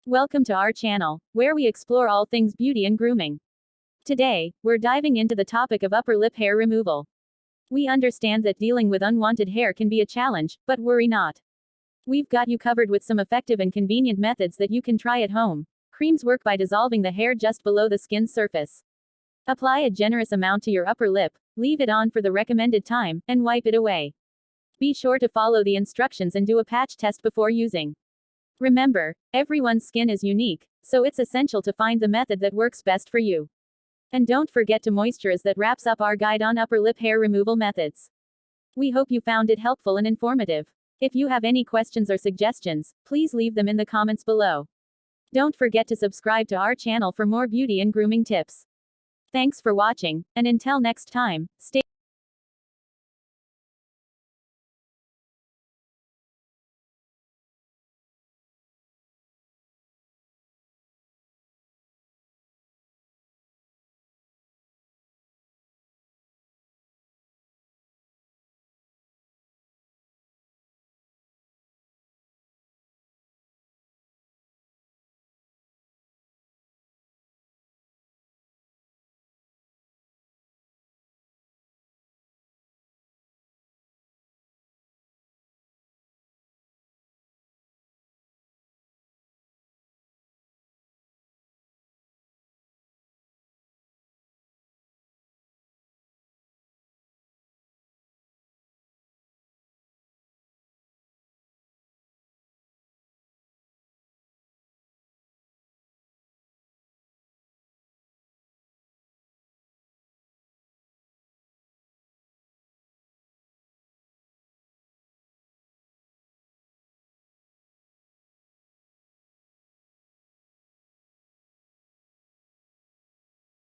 Welcome to our channel, where we explore all things beauty and grooming. Today, we're diving into the topic of upper lip hair removal. We understand that dealing with unwanted hair can be a challenge, but worry not. We've got you covered with some effective and convenient methods that you can try at home. Creams work by dissolving the hair just below the skin's surface. Apply a generous amount to your upper lip, leave it on for the recommended time, and wipe it away. Be sure to follow the instructions and do a patch test before using. Remember, everyone's skin is unique, so it's essential to find the method that works best for you. And don't forget to moisturize. That wraps up our guide on upper lip hair removal methods. We hope you found it helpful and informative. If you have any questions or suggestions, please leave them in the comments below. Don't forget to subscribe to our channel for more beauty and grooming tips. Thanks for watching, and until next time, stay